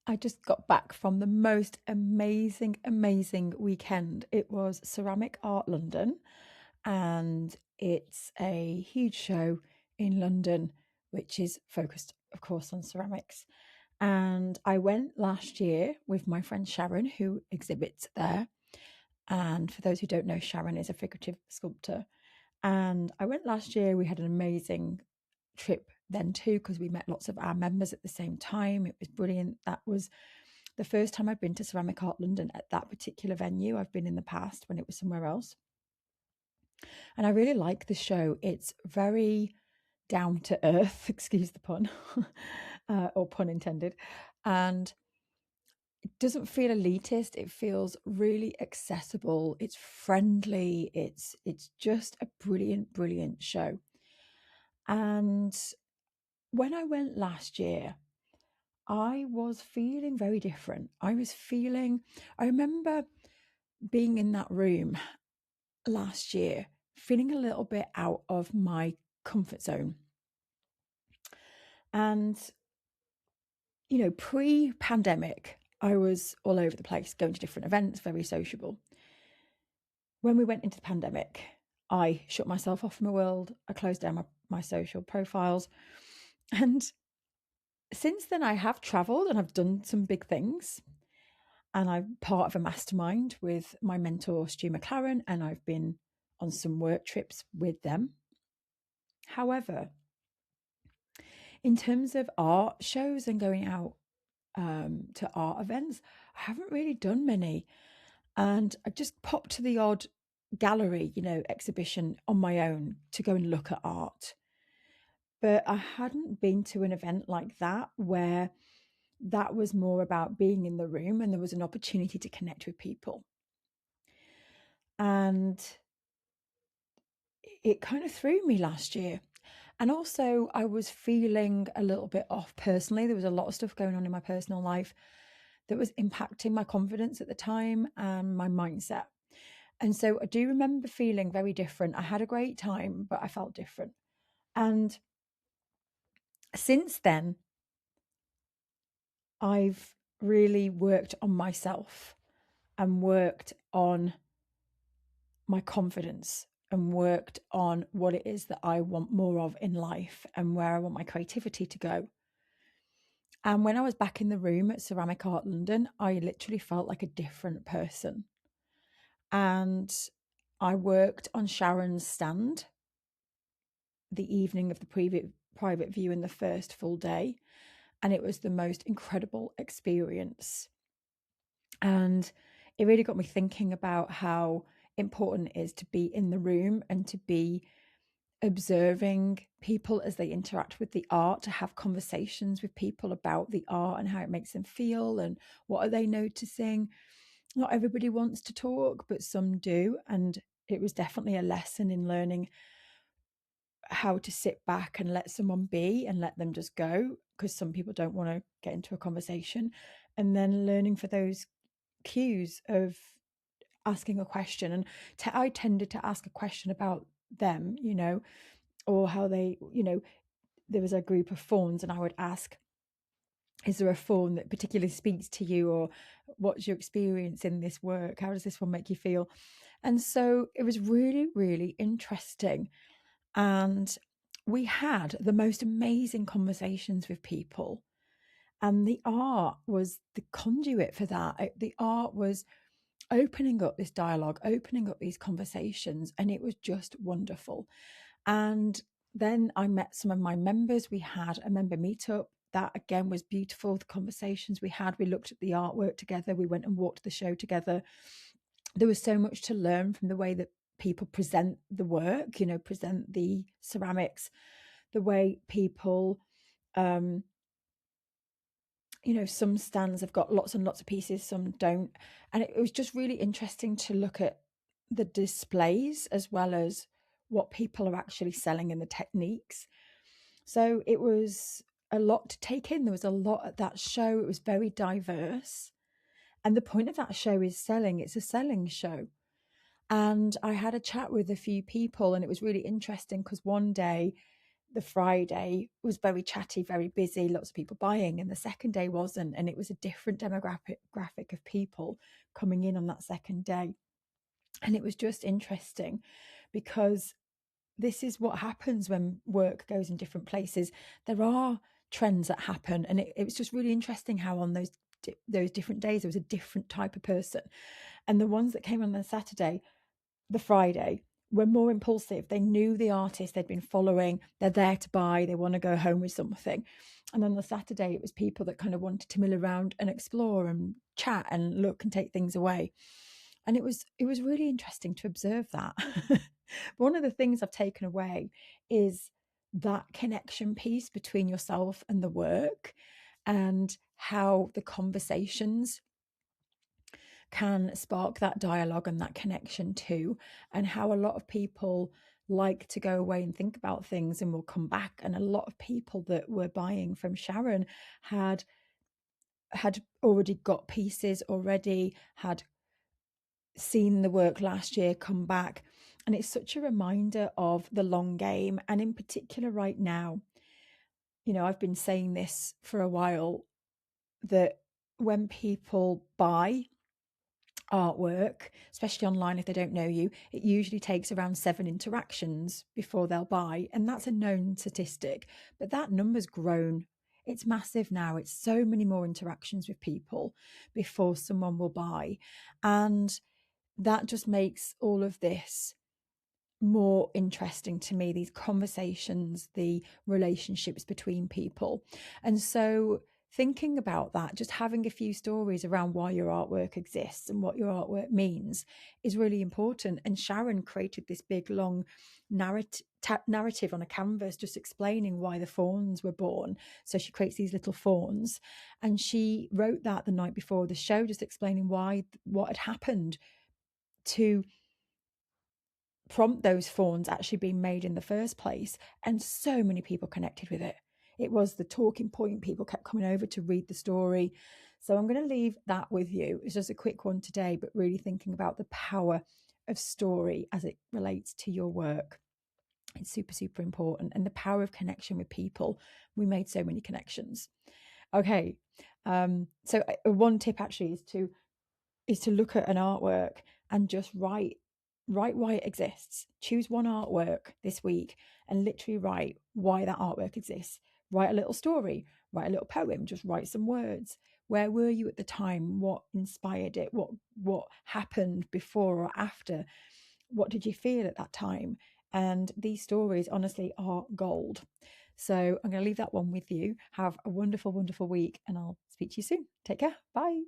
I just got back from the most amazing weekend. It was Ceramic Art London, and it's a huge show in London, which is focused, of course, on ceramics. And I went last year with my friend Sharon, who exhibits there. And for those who don't know, Sharon is a figurative sculptor. And I went last year. We had an amazing trip then too, because we met lots of our members at the same time. It was brilliant. That was the first time I've been to Ceramic Art London at that particular venue. I've been in the past when it was somewhere else. And I really like the show. It's very down to earth, excuse the pun, or pun intended. And it doesn't feel elitist. It feels really accessible. It's friendly. It's just a brilliant show. And when I went last year, I was feeling very different. I remember being in that room last year, feeling a little bit out of my comfort zone. And, pre pandemic, I was all over the place, going to different events, very sociable. When we went into the pandemic, I shut myself off from the world. I closed down my social profiles. And since then, I have traveled and I've done some big things. And I'm part of a mastermind with my mentor, Stu McLaren, and I've been on some work trips with them. However, in terms of art shows and going out to art events, I haven't really done many. And I just popped to the odd gallery, exhibition on my own to go and look at art. But I hadn't been to an event like that where that was more about being in the room and there was an opportunity to connect with people. And it kind of threw me last year. And also, I was feeling a little bit off personally. There was a lot of stuff going on in my personal life that was impacting my confidence at the time and my mindset. And so I do remember feeling very different. I had a great time, but I felt different. And since then, I've really worked on myself and worked on my confidence and worked on what it is that I want more of in life and where I want my creativity to go. And when I was back in the room at Ceramic Art London, I literally felt like a different person. And I worked on Sharon's stand the evening of the private view in the first full day. And it was the most incredible experience. And it really got me thinking about how important it is to be in the room and to be observing people as they interact with the art, to have conversations with people about the art and how it makes them feel and what are they noticing. Not everybody wants to talk, but some do. And it was definitely a lesson in learning how to sit back and let someone be and let them just go, because some people don't want to get into a conversation. And then learning for those cues of asking a question. And I tended to ask a question about them, or how they, there was a group of fauns and I would ask, is there a faun that particularly speaks to you, or what's your experience in this work? How does this one make you feel? And so it was really interesting. And we had the most amazing conversations with people. And the art was the conduit for that. The art was opening up this dialogue, opening up these conversations, and it was just wonderful. And then I met some of my members. We had a member meetup. That again was beautiful. The conversations we had, we looked at the artwork together. We went and walked the show together. There was so much to learn from the way that people present the work, present the ceramics, the way people, some stands have got lots and lots of pieces, some don't. And it was just really interesting to look at the displays as well as what people are actually selling and the techniques. So it was a lot to take in. There was a lot at that show. It was very diverse. And the point of that show is selling. It's a selling show. And I had a chat with a few people, and it was really interesting because one day the Friday was very chatty, very busy, lots of people buying, and the second day wasn't. And it was a different demographic of people coming in on that second day. And it was just interesting because this is what happens when work goes in different places. There are trends that happen, and it was just really interesting how on those different days there was a different type of person. And the ones that came on the Saturday, the Friday, were more impulsive. They knew the artist they'd been following, they're there to buy, they want to go home with something. And on the Saturday it was people that kind of wanted to mill around and explore and chat and look and take things away. And it was really interesting to observe that. One of the things I've taken away is that connection piece between yourself and the work, and how the conversations can spark that dialogue and that connection too, and how a lot of people like to go away and think about things and will come back. And a lot of people that were buying from Sharon had already got pieces already, had seen the work last year, come back. And it's such a reminder of the long game. And in particular right now, you know, I've been saying this for a while, that when people buy artwork, especially online, if they don't know you, it usually takes around 7 interactions before they'll buy. And that's a known statistic, but that number's grown. It's massive now. It's so many more interactions with people before someone will buy. And that just makes all of this more interesting to me, these conversations, the relationships between people. And so thinking about that, just having a few stories around why your artwork exists and what your artwork means is really important. And Sharon created this big long narrative on a canvas just explaining why the fauns were born. So she creates these little fauns, and she wrote that the night before the show, just explaining what had happened to prompt those fauns actually being made in the first place. And so many people connected with it. It was the talking point. People kept coming over to read the story. So I'm going to leave that with you. It's just a quick one today, but really thinking about the power of story as it relates to your work. It's super, super important. And the power of connection with people. We made so many connections. Okay. So one tip actually is to look at an artwork and just write why it exists. Choose one artwork this week and literally write why that artwork exists. Write a little story, write a little poem, just write some words. Where were you at the time? What inspired it? What happened before or after? What did you feel at that time? And these stories honestly are gold. So I'm going to leave that one with you. Have a wonderful, wonderful week, and I'll speak to you soon. Take care. Bye.